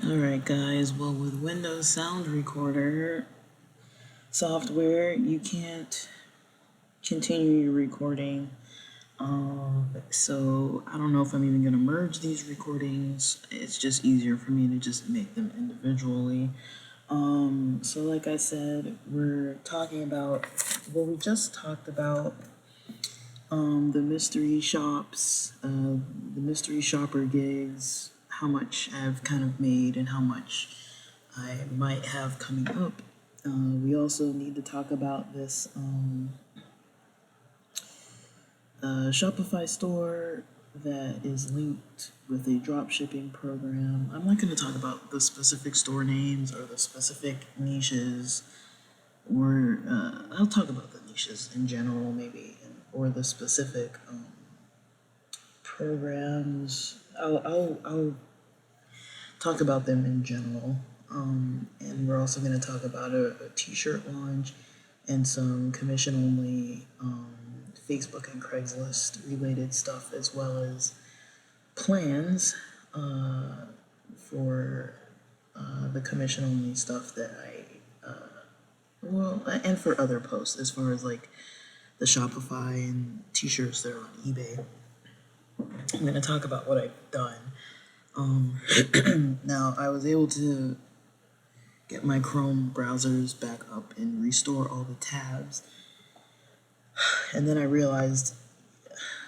Alright guys, well with Windows Sound Recorder software, you can't continue your recording. So I don't know if I'm even going to merge these recordings. It's just easier for me to just make them individually. So like I said, we're talking about, we just talked about the mystery shops, the mystery shopper gigs, how much I've kind of made and how much I might have coming up. We also need to talk about this Shopify store that is linked with a drop shipping program. I'm not going to talk about the specific store names or the specific niches, or I'll talk about the niches in general, maybe, or the specific programs. I'll talk about them in general. And we're also going to talk about a t-shirt launch and some commission-only Facebook and Craigslist related stuff, as well as plans for the commission-only stuff that and for other posts, as far as like the Shopify and t-shirts that are on eBay. I'm going to talk about what I've done. Now, I was able to get my Chrome browsers back up and restore all the tabs. And then I realized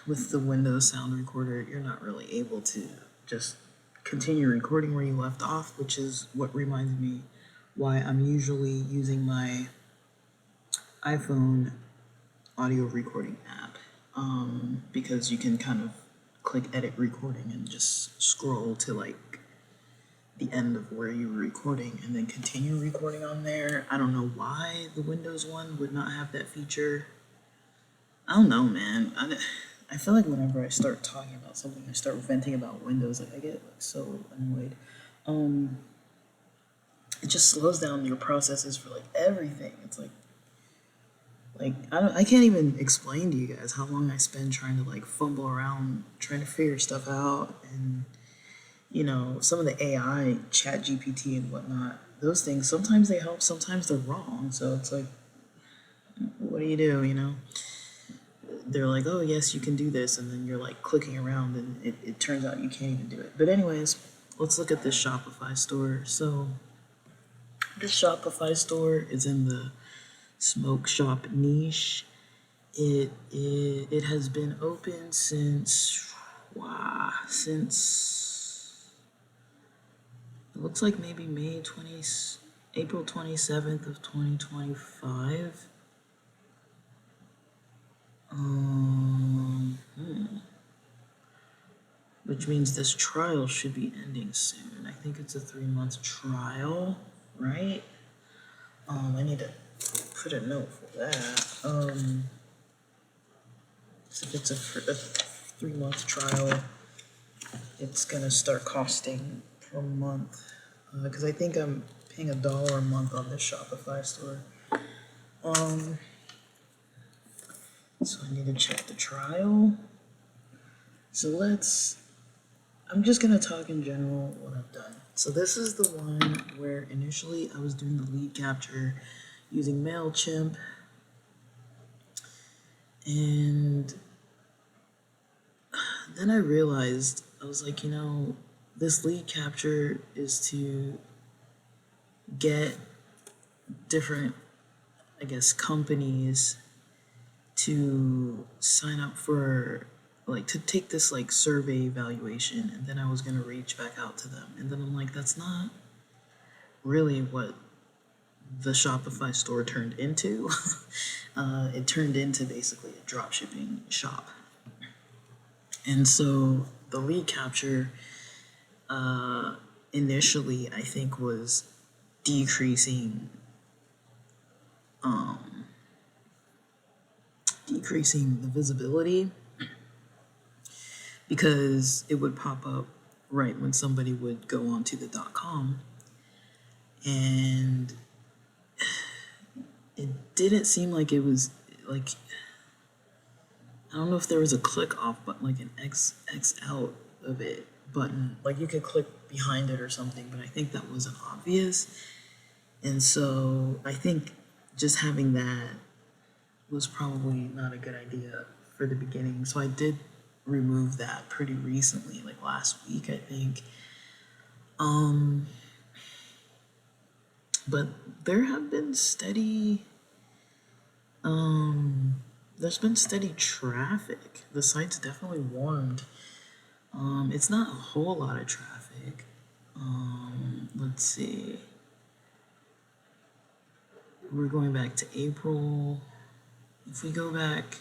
with the Windows Sound Recorder, you're not really able to just continue recording where you left off, which is what reminds me why I'm usually using my iPhone audio recording app, because you can kind of click edit recording and just scroll to like the end of where you were recording and then continue recording on there. I don't know why the Windows one would not have that feature. I don't know, man. I feel like whenever I start talking about something, I start venting about Windows, like I get like so annoyed. It just slows down your processes for like everything. It's like I can't even explain to you guys how long I spend trying to like fumble around trying to figure stuff out. And you know, some of the AI, chat GPT and whatnot, those things, sometimes they help, sometimes they're wrong. So it's like, what do, you know? They're like, oh yes, you can do this, and then you're like clicking around and it turns out you can't even do it. But anyways, let's look at this Shopify store. So this Shopify store is in the smoke shop niche. It has been open since it looks like maybe April 27th of 2025. Which means this trial should be ending soon. I think it's a 3-month trial, right? I need to put a note for that. If it's a 3-month trial, it's gonna start costing per month, because I think I'm paying $1 a month on this Shopify store. So I need to check the trial. So I'm just gonna talk in general what I've done. So this is the one where initially I was doing the lead capture using MailChimp, and then I realized, I was like, this lead capture is to get different, I guess, companies to sign up for, like, to take this like survey evaluation, and then I was going to reach back out to them. And then I'm like, that's not really what the Shopify store turned into. It turned into basically a dropshipping shop. And so the lead capture initially, I think, was decreasing the visibility, because it would pop up right when somebody would go onto the .com, and it didn't seem like it was like, I don't know if there was a click off button, like an X out of it button. Like you could click behind it or something, but I think that wasn't obvious. And so I think just having that was probably not a good idea for the beginning. So I did remove that pretty recently, like last week, I think. But there have been steady, there's been steady traffic. The site's definitely warmed. It's not a whole lot of traffic. Let's see. We're going back to April. If we go back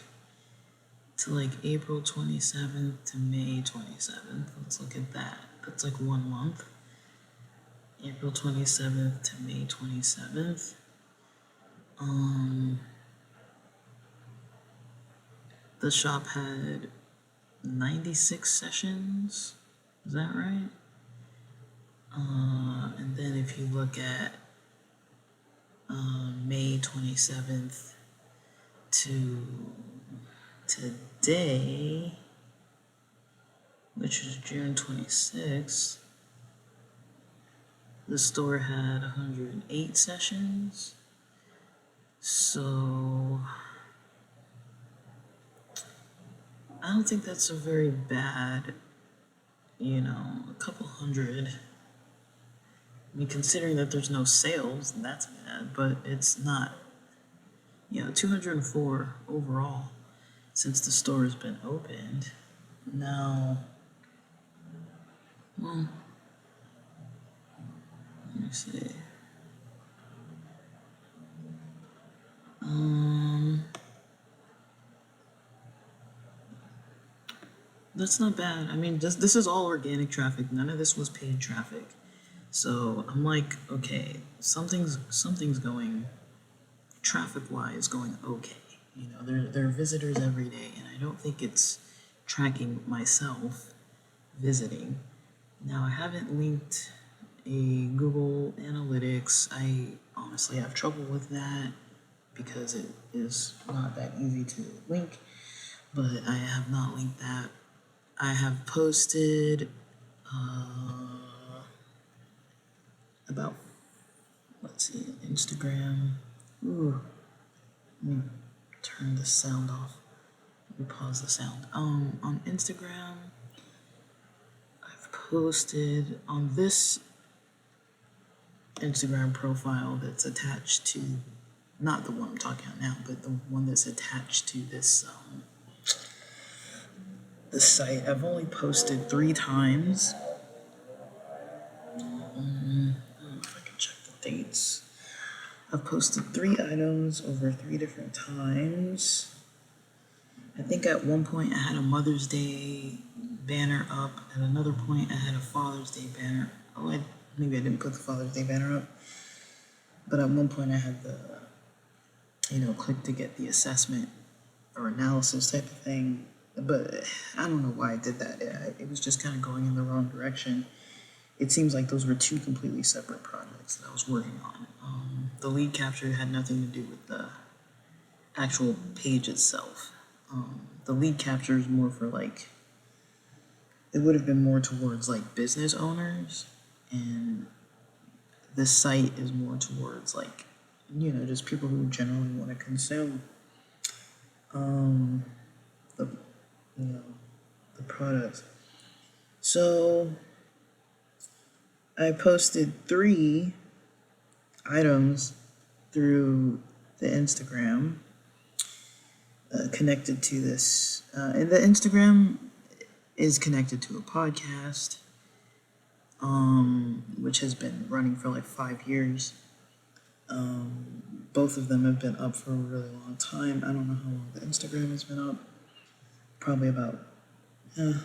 to like April 27th to May 27th, let's look at that. That's like 1 month. April 27th to May 27th. The shop had 96 sessions. Is that right? And then if you look at May 27th to today, which is June 26th, the store had 108 sessions. So I don't think that's a very bad, a couple hundred. I mean, considering that there's no sales, that's bad, but it's not, 204 overall since the store has been opened. Now, well, let me see. That's not bad. I mean, this is all organic traffic. None of this was paid traffic. So I'm like, okay, something's going traffic-wise going okay. There are visitors every day, and I don't think it's tracking myself visiting. Now, I haven't linked a Google Analytics. I honestly have trouble with that because it is not that easy to link, but I have not linked that. I have posted about, let's see, Instagram. Ooh, let me turn the sound off. Let me pause the sound. On Instagram, I've posted on this Instagram profile that's attached to, not the one I'm talking about now, but the one that's attached to this site. I've only posted 3 times. I don't know if I can check the dates. I've posted 3 items over 3 different times. I think at one point I had a Mother's Day banner up. At another point I had a Father's Day banner. Maybe I didn't put the Father's Day banner up. But at one point I had the, click to get the assessment or analysis type of thing. But I don't know why I did that. It was just kind of going in the wrong direction. It seems like those were 2 completely separate projects that I was working on. The lead capture had nothing to do with the actual page itself. The lead capture is more for it would have been more towards business owners, and this site is more towards just people who generally want to consume the the products. So I posted 3 items through the Instagram connected to this, and the Instagram is connected to a podcast, which has been running for 5 years. Both of them have been up for a really long time. I don't know how long the Instagram has been up. Probably about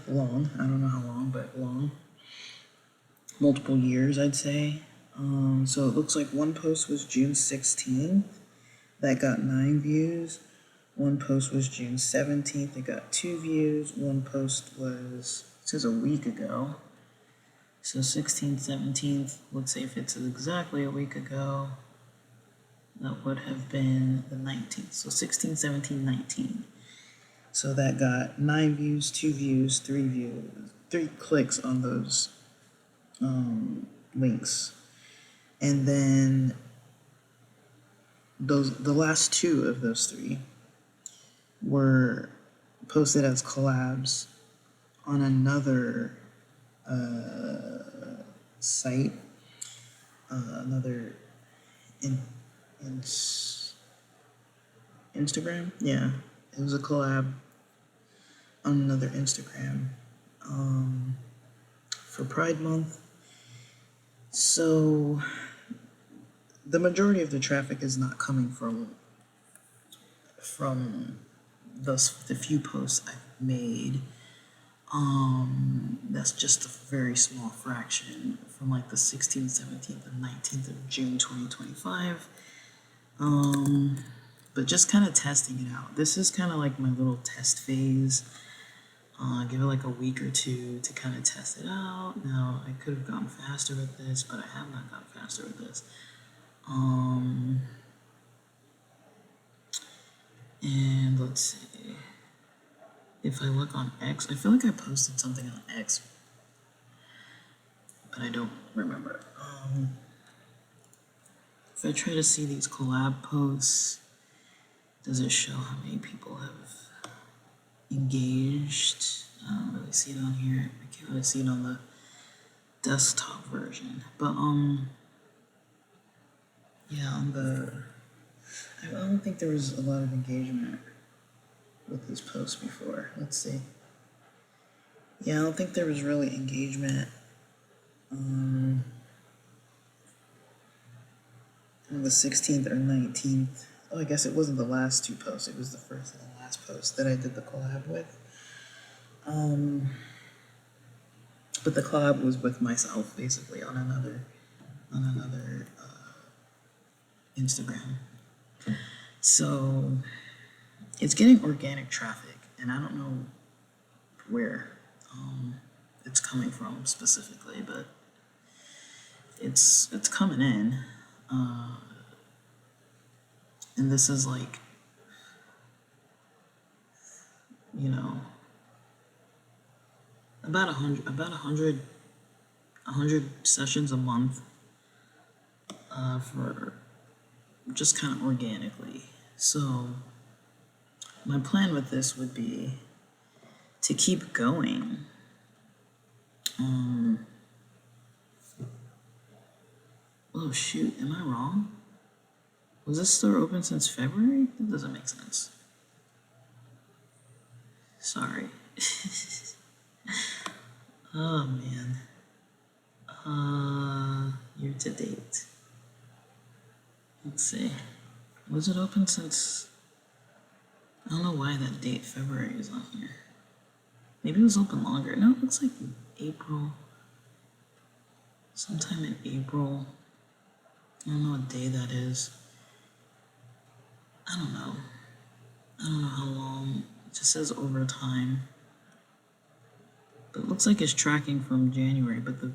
long. I don't know how long, but long. Multiple years, I'd say. So it looks like one post was June 16th. That got 9 views. One post was June 17th. It got 2 views. One post was, it says a week ago. So 16th, 17th. Let's say if it's exactly a week ago, that would have been the 19th. So 16, 17, 19. So that got 9 views, 2 views, 3 views, 3 clicks on those links. And then the last two of those three were posted as collabs on another site, another in Instagram. Yeah, it was a collab on another Instagram for Pride Month. So the majority of the traffic is not coming from the few posts I've made. That's just a very small fraction from like the 16th, 17th, and 19th of June 2025. But just kind of testing it out. This is kind of like my little test phase. Give it like a week or two to kind of test it out. Now, I could have gone faster with this, but I have not gone faster with this. And let's see. If I look on X, I feel like I posted something on X, but I don't remember. If I try to see these collab posts, does it show how many people have engaged? I don't really see it on here. I can't really see it on the desktop version. But yeah, I don't think there was a lot of engagement with these posts before. Let's see. Yeah, I don't think there was really engagement on the 16th or 19th. Oh, I guess it wasn't the last two posts. It was the first and the last post that I did the collab with. But the collab was with myself, basically, on another Instagram. So it's getting organic traffic, and I don't know where it's coming from specifically, but it's coming in. And this is like, you know, about 100 sessions a month for just kind of organically. So my plan with this would be to keep going. Oh shoot, am I wrong? Was this store open since February? That doesn't make sense. Sorry. Oh man. Year to date. Let's see. Was it open since? I don't know why that date February is on here. Maybe it was open longer. No, it looks like April. Sometime in April. I don't know what day that is. I don't know. I don't know how long. It just says over time. But it looks like it's tracking from January, but the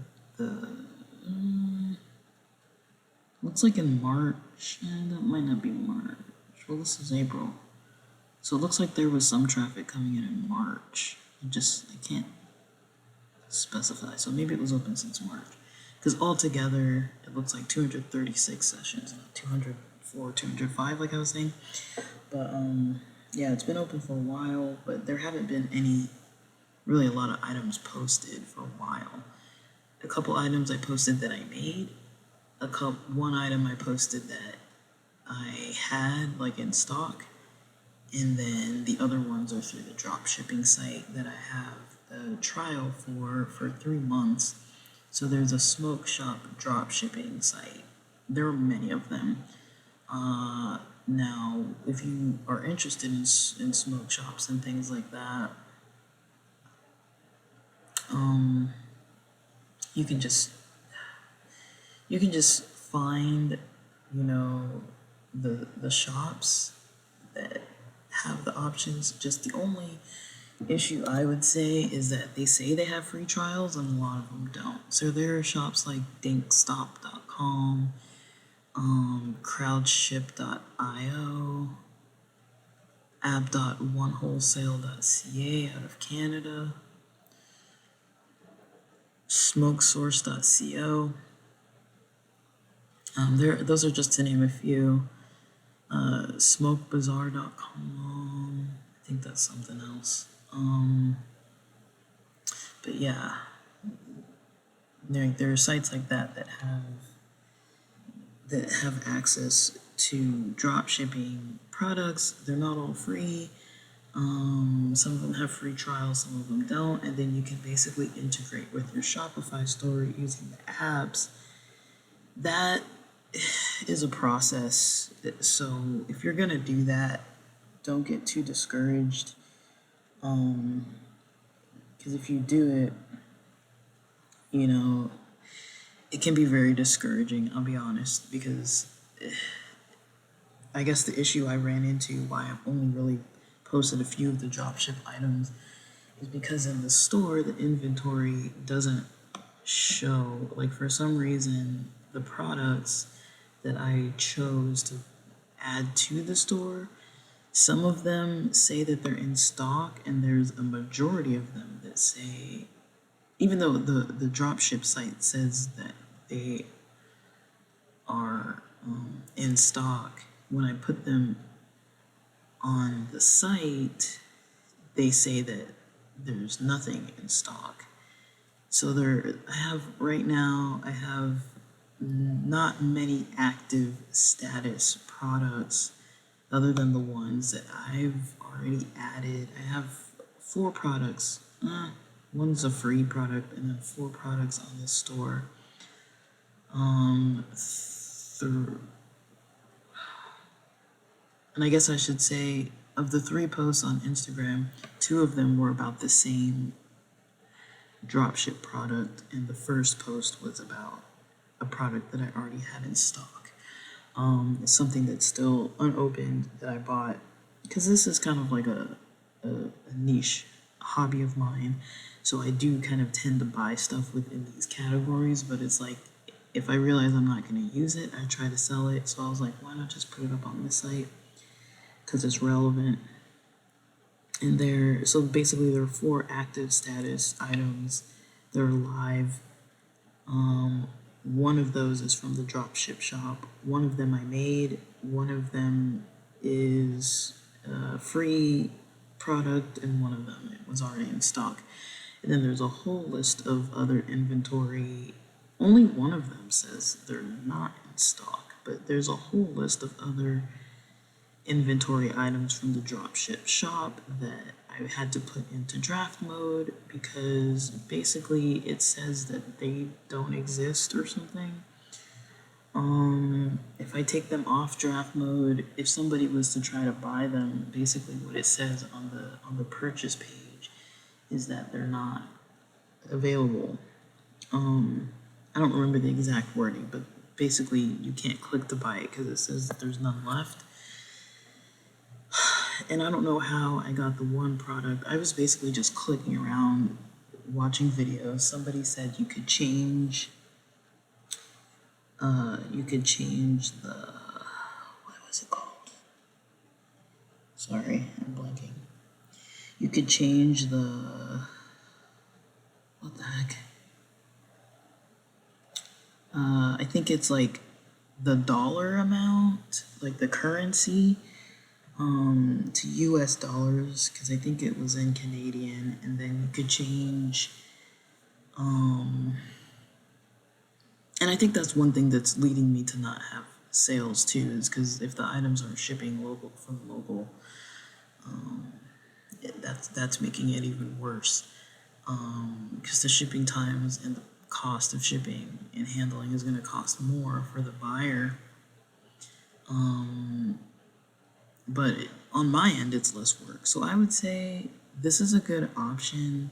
looks like in March. That might not be March. Well, this is April. So it looks like there was some traffic coming in March. I can't specify. So maybe it was open since March. Because altogether, it looks like 236 sessions, not 204, 205, like I was saying. But yeah, it's been open for a while, but there haven't been really a lot of items posted for a while. A couple items I posted that I made. One item I posted that I had like in stock, and then the other ones are through the drop shipping site that I have a trial for 3 months. So there's a smoke shop drop shipping site. There are many of them. Now, if you are interested in smoke shops and things like that, you can just find, the shops that have the options. Just the only issue I would say is that they say they have free trials and a lot of them don't. So there are shops like dinkstop.com, crowdship.io, app.onewholesale.ca out of Canada, smokesource.co. Those are just to name a few. Smokebazaar.com. I think that's something else. But yeah, there are sites like that have access to drop shipping products. They're not all free. Some of them have free trials, some of them don't, and then you can basically integrate with your Shopify store using the apps. That is a process. So if you're gonna do that, don't get too discouraged. Because if you do it, you know, it can be very discouraging, I'll be honest, because I guess the issue I ran into, why I've only really posted a few of the dropship items, is because in the store, the inventory doesn't show. Like, for some reason, the products that I chose to add to the store, some of them say that they're in stock, and there's a majority of them that say, even though the dropship site says that they are in stock, when I put them on the site, they say that there's nothing in stock. So right now, I have not many active status products other than the ones that I've already added. I have 4 products. One's a free product, and then 4 products on this store. And I guess I should say, of the 3 posts on Instagram, 2 of them were about the same dropship product, and the first post was about a product that I already had in stock. It's something that's still unopened that I bought, because this is kind of like a niche hobby of mine. So I do kind of tend to buy stuff within these categories, but it's like, if I realize I'm not going to use it, I try to sell it. So I was like, why not just put it up on this site? Because it's relevant. And so basically there are 4 active status items that are live. One of those is from the dropship shop. One of them I made. One of them is a free product, and one of them it was already in stock. And then there's a whole list of other inventory. Only one of them says they're not in stock, but there's a whole list of other inventory items from the dropship shop that I had to put into draft mode, because basically it says that they don't exist or something. If I take them off draft mode, if somebody was to try to buy them, basically what it says on the purchase page is that they're not available. I don't remember the exact wording, but basically you can't click to buy it because it says that there's none left. And I don't know how I got the one product. I was basically just clicking around, watching videos. Somebody said you could change the, what was it called? Sorry, I'm blanking. You could change the, what the heck? I think it's like the dollar amount, like the currency, to US dollars, because I think it was in Canadian, and then you could change, and I think that's one thing that's leading me to not have sales too, is because if the items aren't shipping from local, that's making it even worse, because the shipping times and the cost of shipping and handling is going to cost more for the buyer. But on my end, it's less work. So I would say this is a good option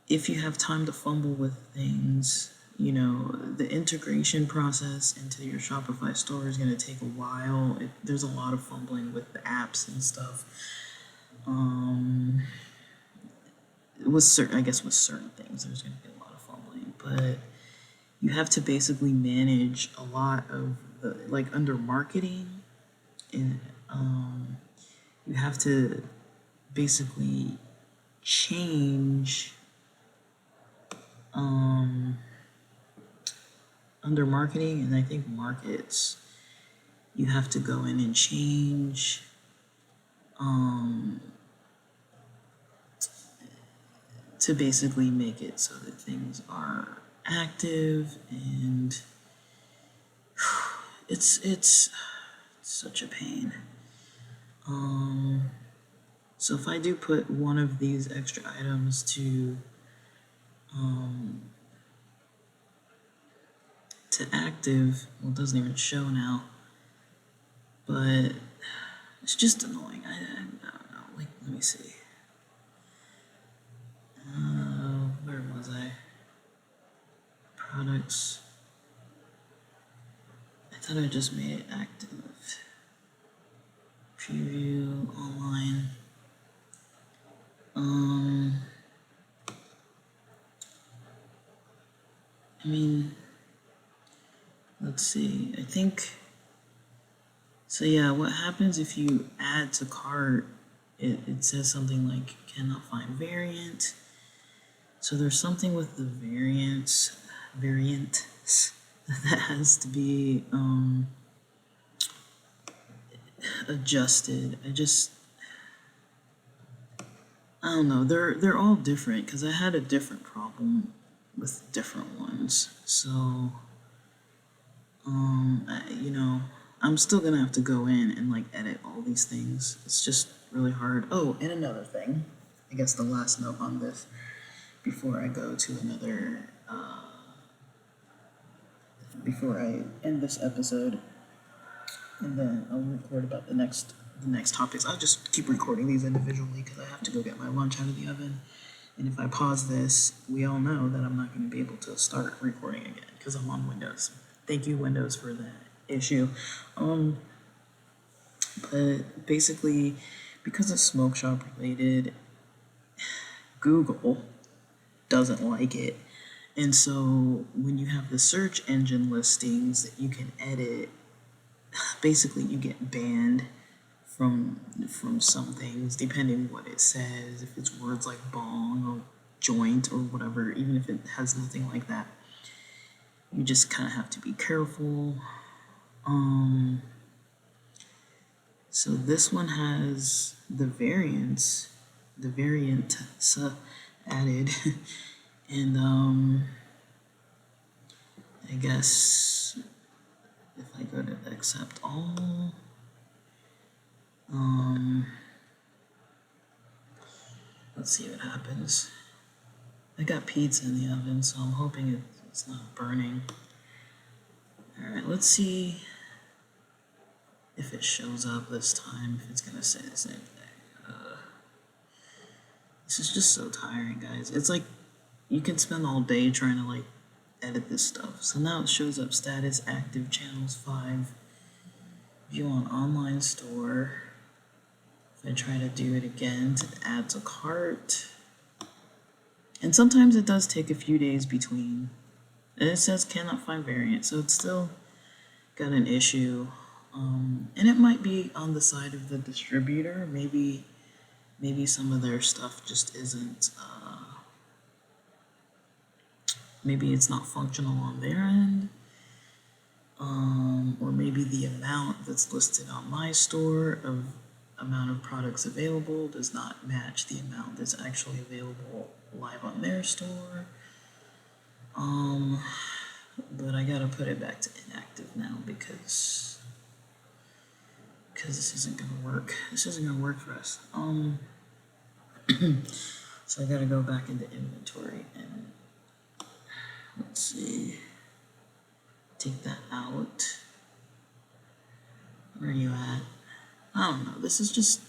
if you have time to fumble with things. You know, the integration process into your Shopify store is going to take a while. There's a lot of fumbling with the apps and stuff. With certain things, there's going to be a lot of fumbling, but you have to basically manage a lot of the, like under marketing, and you have to basically change Um, Under marketing, and I think markets, you have to go in and change to basically make it so that things are active, and it's such a pain. So if I do put one of these extra items to active, well, it doesn't even show now, but it's just annoying. I don't know. Like, let me see. Where was I? Products. I thought I just made it active. Preview online. I mean, let's see. I think so. Yeah, what happens if you add to cart? It says something like cannot find variant. So there's something with the variants that has to be adjusted. I don't know. They're all different because I had a different problem with different ones. So I'm still gonna have to go in and like edit all these things. It's just really hard. Oh, and another thing. I guess the last note on this before I go to another before I end this episode, and then I'll record about the next topics. I'll just keep recording these individually because I have to go get my lunch out of the oven. And if I pause this, we all know that I'm not going to be able to start recording again because I'm on Windows. Thank you, Windows, for that issue. But basically, because it's smoke shop related, Google doesn't like it. And so when you have the search engine listings that you can edit, basically you get banned from some things depending what it says. If it's words like bong or joint or whatever, even if it has nothing like that, you just kind of have to be careful. So this one has the variant added, and I guess if I go to accept all, let's see what happens. I got pizza in the oven, so I'm hoping it's not burning. Alright, let's see if it shows up this time, if it's gonna say the same thing. This is just so tiring, guys. It's like you can spend all day trying to like edit this stuff. So now it shows up status active channels 5. View on online store. If I try to do it again to add to cart. And sometimes it does take a few days between. And it says cannot find variant, so it's still got an issue. And it might be on the side of the distributor. Maybe some of their stuff just isn't, maybe it's not functional on their end. Or maybe the amount that's listed on my store of amount of products available does not match the amount that's actually available live on their store. But I gotta put it back to inactive now because this isn't gonna work. This isn't gonna work for us. So I gotta go back into inventory and let's see. Take that out. Where are you at? I don't know. This is just,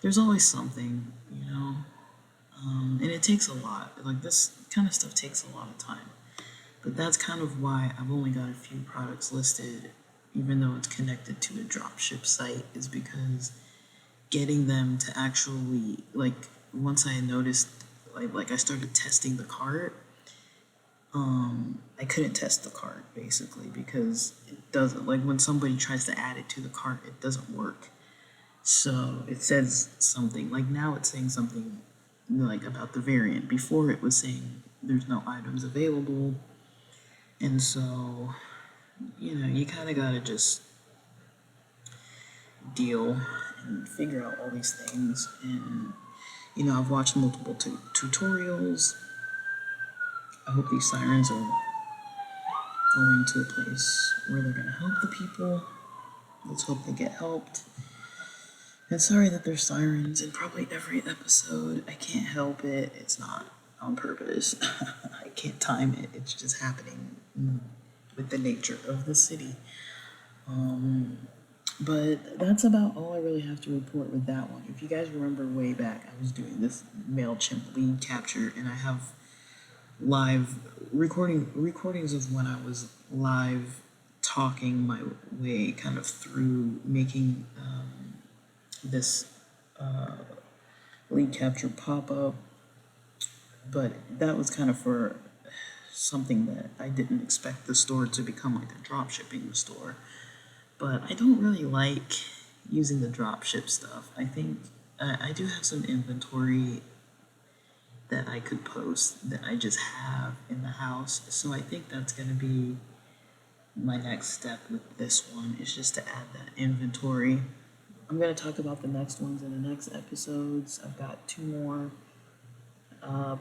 there's always something, you know? And it takes a lot. Like this kind of stuff takes a lot of time. But that's kind of why I've only got a few products listed, even though it's connected to a dropship site, is because getting them to actually, like, once I noticed, like I started testing the cart, I couldn't test the cart basically because it doesn't, like when somebody tries to add it to the cart, it doesn't work. So it says something, like now it's saying something like about the variant. Before it was saying there's no items available. And so, you kind of got to just deal and figure out all these things. And, I've watched multiple tutorials. I hope these sirens are going to a place where they're going to help the people. Let's hope they get helped. And sorry that there's sirens in probably every episode. I can't help it. It's not on purpose. I can't time it. It's just happening with the nature of the city. But that's about all I really have to report with that one. If you guys remember way back, I was doing this MailChimp lead capture, and I have live recordings of when I was live talking my way kind of through making this lead capture pop up. But that was kind of for something that I didn't expect the store to become like a drop shipping store. But I don't really like using the dropship stuff. I think I do have some inventory that I could post that I just have in the house. So I think that's going to be my next step with this one, is just to add that inventory. I'm going to talk about the next ones in the next episodes. I've got 2 more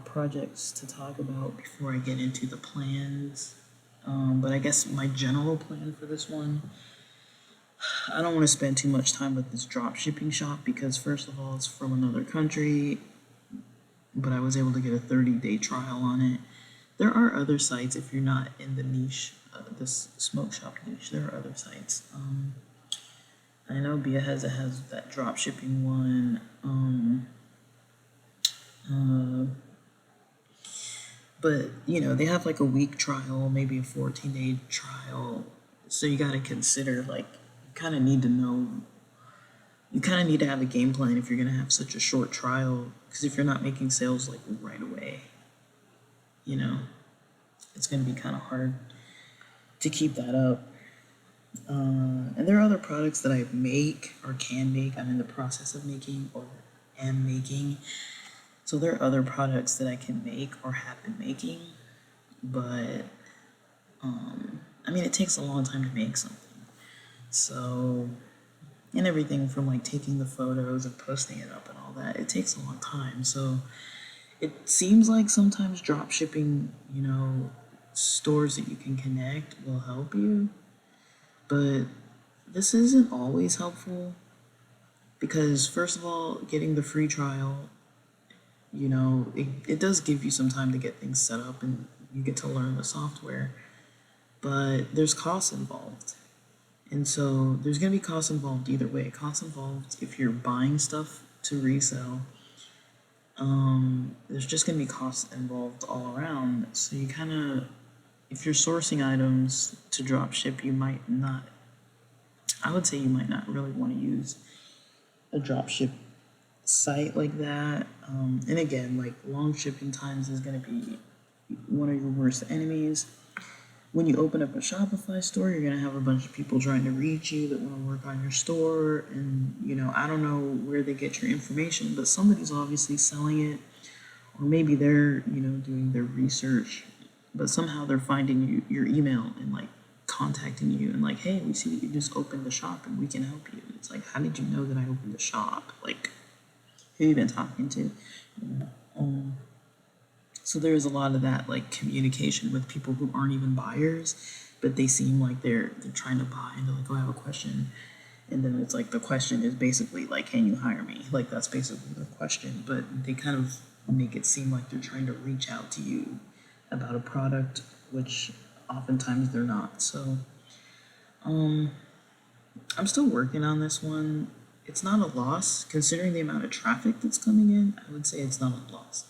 projects to talk about before I get into the plans. But I guess my general plan for this one, I don't want to spend too much time with this drop shipping shop because, first of all, it's from another country, but I was able to get a 30-day trial on it. There are other sites if you're not in the niche, this smoke shop niche. There are other sites. I know Biaheza has that drop shipping one. But they have like a week trial, maybe a 14-day trial. So you got to consider, like, you kind of need to have a game plan if you're going to have such a short trial, because if you're not making sales like right away, it's going to be kind of hard to keep that up. And there are other products that I make or can make. I'm in the process of making or am making. So there are other products that I can make or have been making, but it takes a long time to make something. So, and everything from like taking the photos and posting it up and all that, it takes a long time. So it seems like sometimes drop shipping, stores that you can connect will help you, but this isn't always helpful because, first of all, getting the free trial, it does give you some time to get things set up and you get to learn the software, but there's costs involved. And so there's going to be costs involved either way. Costs involved if you're buying stuff to resell. There's just going to be costs involved all around. So you kind of, if you're sourcing items to drop ship, I would say you might not really want to use a drop ship site like that. And again, like, long shipping times is going to be one of your worst enemies. When you open up a Shopify store, you're going to have a bunch of people trying to reach you that want to work on your store. And, I don't know where they get your information, but somebody's obviously selling it. Or maybe they're, doing their research, but somehow they're finding your email and, like, contacting you and like, hey, we see that you just opened the shop and we can help you. It's like, how did you know that I opened the shop? Like, who you been talking to? So there's a lot of that, like, communication with people who aren't even buyers, but they seem like they're trying to buy, and they're like, oh, I have a question. And then it's like, the question is basically like, can you hire me? Like, that's basically the question, but they kind of make it seem like they're trying to reach out to you about a product, which oftentimes they're not. So I'm still working on this one. It's not a loss considering the amount of traffic that's coming in. I would say it's not a loss.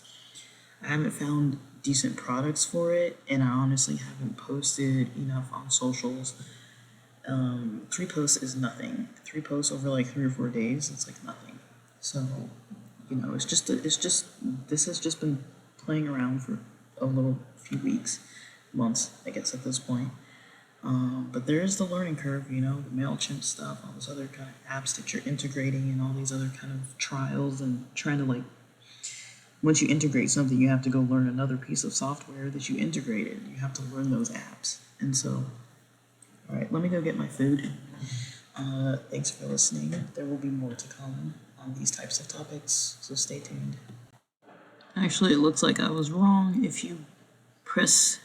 I haven't found decent products for it, and I honestly haven't posted enough on socials. 3 posts is nothing. 3 posts over like 3 or 4 days, it's like nothing. So, this has just been playing around for a little few weeks, months, I guess, at this point. But there is the learning curve, the MailChimp stuff, all those other kind of apps that you're integrating, and all these other kind of trials and trying to, like, once you integrate something, you have to go learn another piece of software that you integrated. You have to learn those apps. And so, all right, let me go get my food. Thanks for listening. There will be more to come on these types of topics, so stay tuned. Actually, it looks like I was wrong. If you press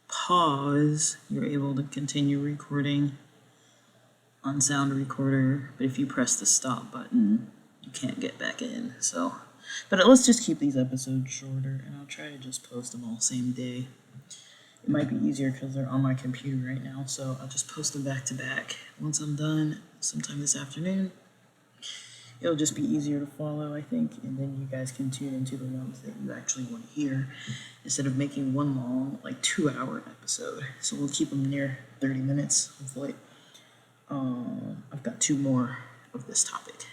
pause, you're able to continue recording on Sound Recorder, but if you press the stop button, you can't get back in. So, but let's just keep these episodes shorter, and I'll try to just post them all same day. It might be easier because they're on my computer right now, so I'll just post them back to back. Once I'm done, sometime this afternoon, it'll just be easier to follow, I think, and then you guys can tune into the ones that you actually want to hear instead of making one long, like 2-hour episode. So we'll keep them near 30 minutes, hopefully. I've got 2 more of this topic.